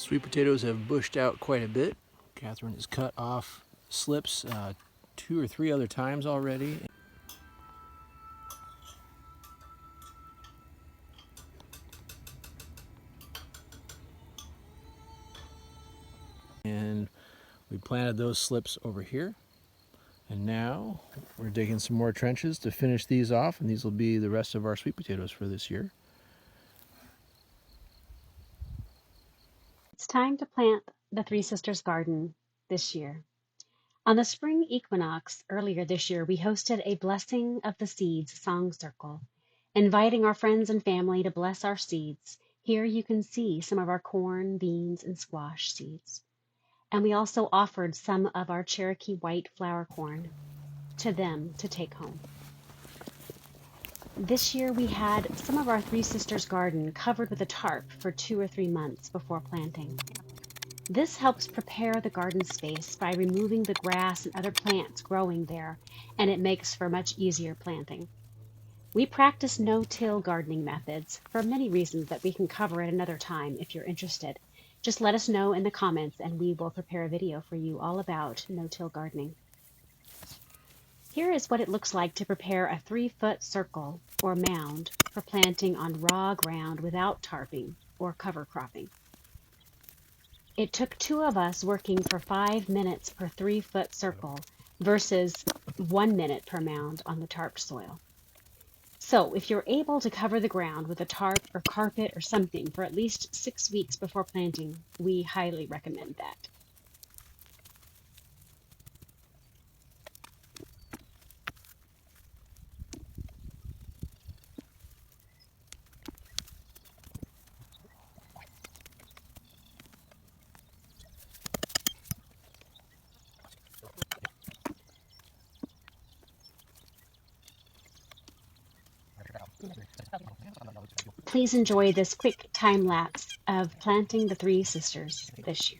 Sweet potatoes have bushed out quite a bit. Catherine has cut off slips 2 or 3 other times already. And we planted those slips over here. And now we're digging some more trenches to finish these off, and these will be the rest of our sweet potatoes for this year. It's time to plant the Three Sisters garden this year. On the spring equinox earlier this year, we hosted a Blessing of the Seeds song circle, inviting our friends and family to bless our seeds. Here you can see some of our corn, beans, and squash seeds. And we also offered some of our Cherokee white flour corn to them to take home. This year we had some of our Three Sisters garden covered with a tarp for 2 or 3 months before planting. This helps prepare the garden space by removing the grass and other plants growing there, and it makes for much easier planting. We practice no-till gardening methods for many reasons that we can cover at another time if you're interested. Just let us know in the comments and we will prepare a video for you all about no-till gardening. Here is what it looks like to prepare a 3-foot circle or mound for planting on raw ground without tarping or cover cropping. It took 2 of us working for 5 minutes per 3-foot circle versus 1 minute per mound on the tarped soil. So if you're able to cover the ground with a tarp or carpet or something for at least 6 weeks before planting, we highly recommend that. Please enjoy this quick time lapse of planting the Three Sisters this year.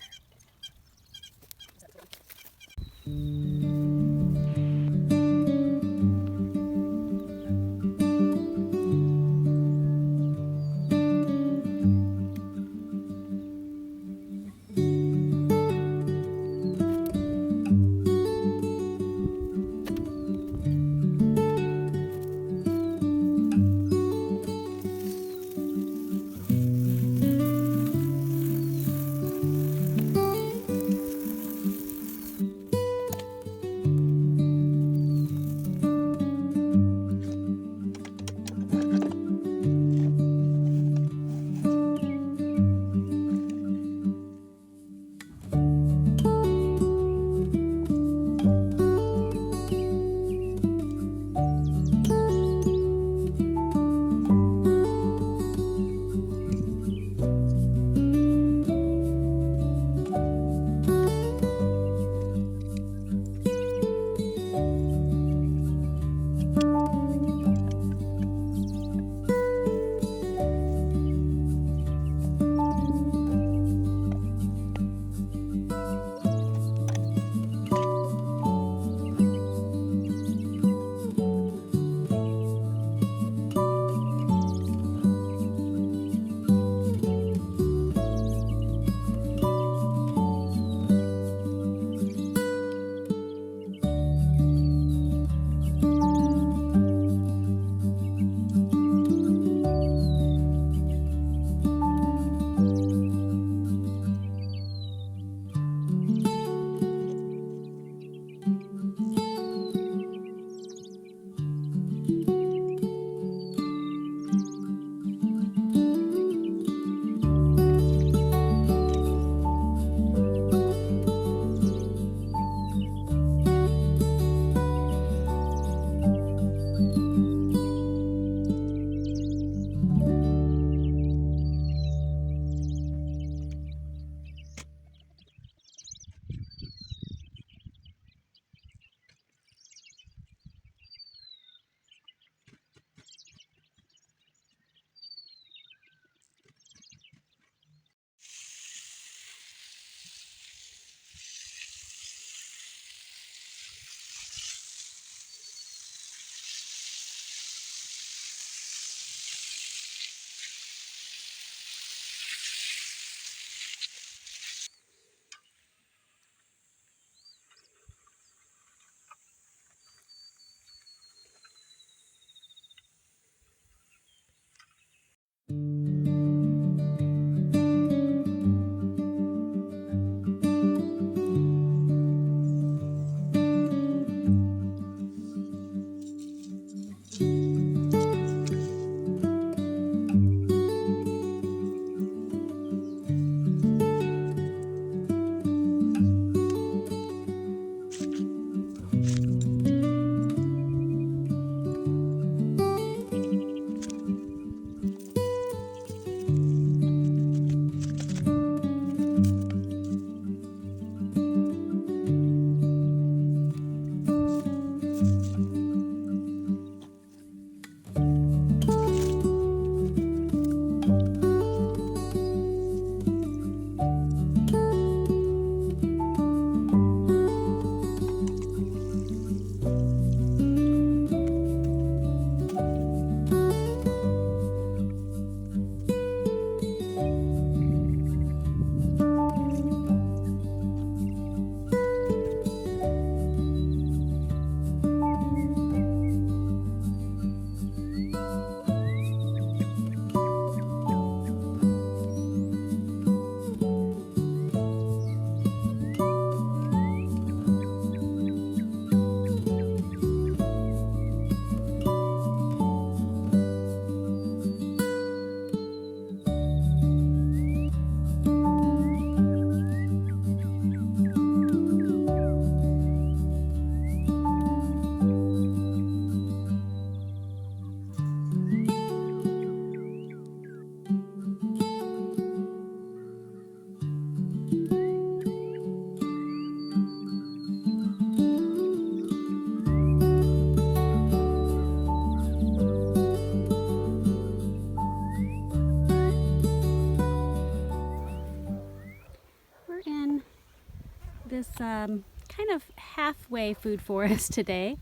kind of halfway food forest today.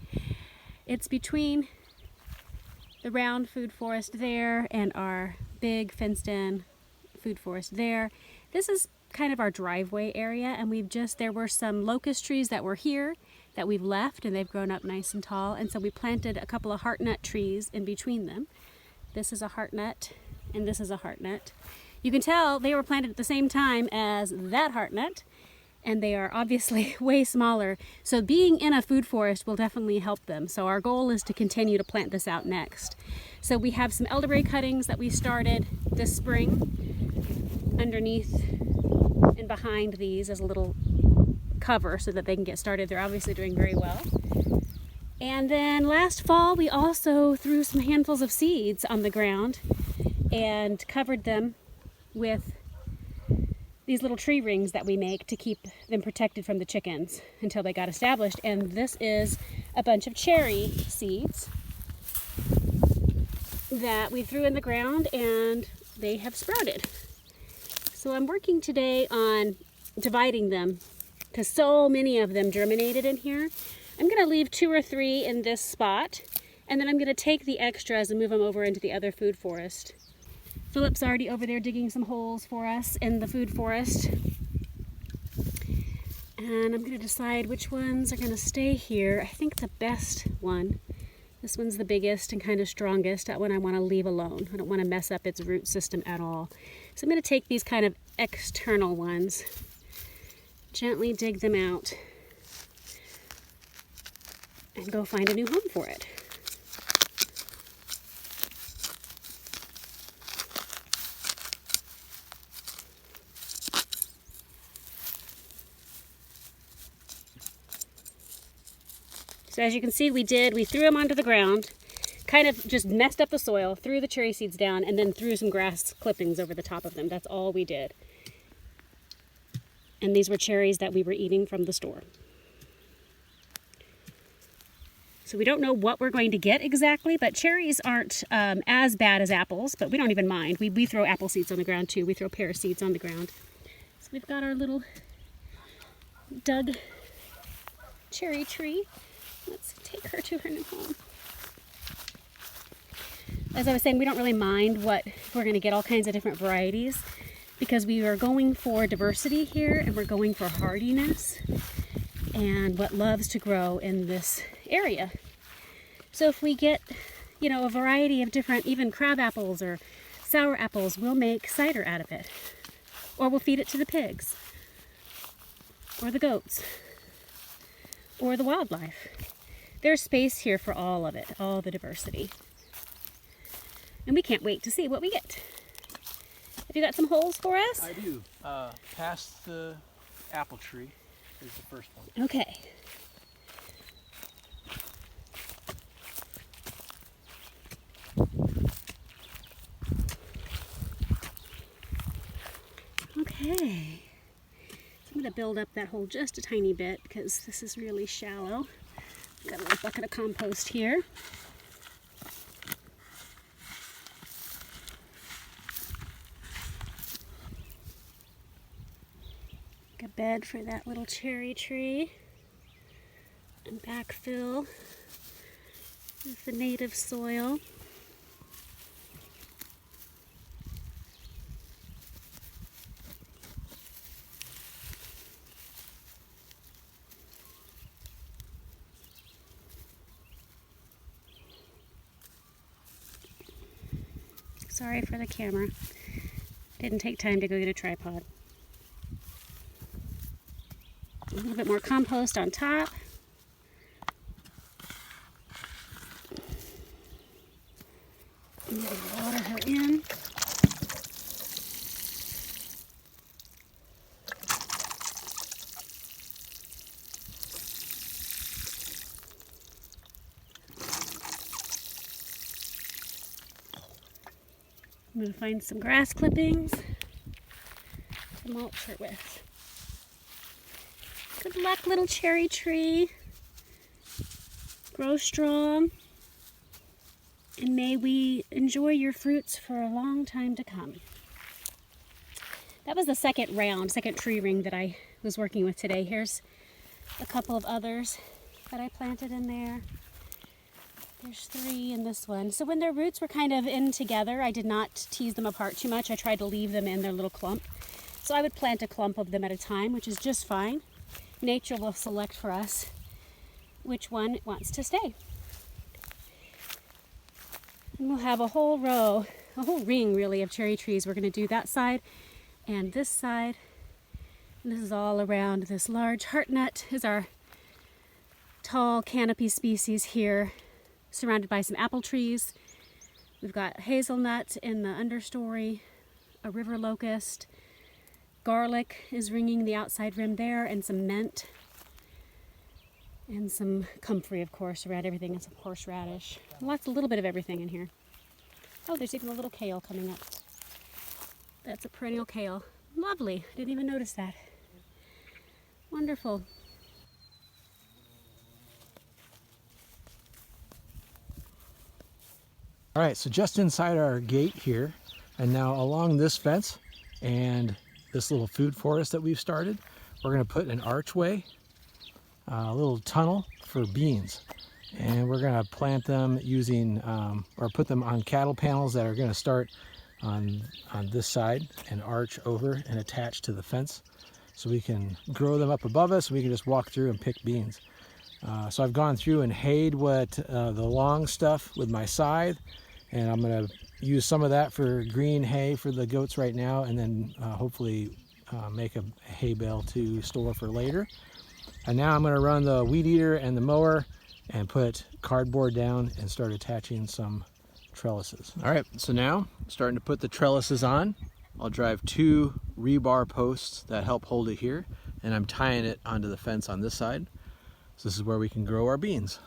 It's between the round food forest there and our big fenced-in food forest there. This is kind of our driveway area, and there were some locust trees that were here that we've left, and they've grown up nice and tall, and so we planted a couple of heartnut trees in between them. This is a heartnut, and this is a heartnut. You can tell they were planted at the same time as that heartnut, and they are obviously way smaller. So being in a food forest will definitely help them. So our goal is to continue to plant this out next. So we have some elderberry cuttings that we started this spring underneath and behind these as a little cover so that they can get started. They're obviously doing very well. And then last fall we also threw some handfuls of seeds on the ground and covered them with these little tree rings that we make to keep them protected from the chickens until they got established. And this is a bunch of cherry seeds that we threw in the ground, and they have sprouted. So I'm working today on dividing them because so many of them germinated in here. I'm going to leave 2 or 3 in this spot, and then I'm going to take the extras and move them over into the other food forest. Philip's already over there digging some holes for us in the food forest. And I'm going to decide which ones are going to stay here. I think the best one, this one's the biggest and kind of strongest, that one I want to leave alone. I don't want to mess up its root system at all. So I'm going to take these kind of external ones, gently dig them out, and go find a new home for it. So as you can see, we threw them onto the ground, kind of just messed up the soil, threw the cherry seeds down, and then threw some grass clippings over the top of them. That's all we did. And these were cherries that we were eating from the store. So we don't know what we're going to get exactly, but cherries aren't as bad as apples, but we don't even mind. We throw apple seeds on the ground too. We throw pear seeds on the ground. So we've got our little dug cherry tree. Let's take her to her new home. As I was saying, we don't really mind if we're going to get all kinds of different varieties, because we are going for diversity here, and we're going for hardiness and what loves to grow in this area. So if we get, a variety of different, even crab apples or sour apples, we'll make cider out of it. Or we'll feed it to the pigs, or the goats, or the wildlife. There's space here for all of it, all the diversity. And we can't wait to see what we get. Have you got some holes for us? I do. Past the apple tree is the first one. Okay. Okay. So I'm going to build up that hole just a tiny bit because this is really shallow. Got a little bucket of compost here. Make a bed for that little cherry tree and backfill with the native soil. Sorry for the camera. Didn't take time to go get a tripod. A little bit more compost on top. And water her in. I'm going to find some grass clippings to mulch her with. Good luck, little cherry tree. Grow strong, and may we enjoy your fruits for a long time to come. That was the second tree ring that I was working with today. Here's a couple of others that I planted in there. There's 3 in this one. So when their roots were kind of in together, I did not tease them apart too much. I tried to leave them in their little clump. So I would plant a clump of them at a time, which is just fine. Nature will select for us which one wants to stay. And we'll have a whole row, a whole ring really of cherry trees. We're going to do that side and this side. And this is all around. This large heartnut is our tall canopy species here, surrounded by some apple trees. We've got hazelnut in the understory, a river locust, garlic is ringing the outside rim there, and some mint, and some comfrey, of course, around everything, and some horseradish. Lots, a little bit of everything in here. Oh, there's even a little kale coming up. That's a perennial kale. Lovely. Didn't even notice that. Wonderful. All right, so just inside our gate here, and now along this fence and this little food forest that we've started, we're going to put an archway, a little tunnel for beans. And we're going to plant them using, or put them on cattle panels that are going to start on this side and arch over and attach to the fence. So we can grow them up above us, and we can just walk through and pick beans. So I've gone through and hayed the long stuff with my scythe, and I'm going to use some of that for green hay for the goats right now, and then hopefully make a hay bale to store for later. And now I'm going to run the weed eater and the mower and put cardboard down and start attaching some trellises. All right, so now I'm starting to put the trellises on. I'll drive 2 rebar posts that help hold it here, and I'm tying it onto the fence on this side. So this is where we can grow our beans.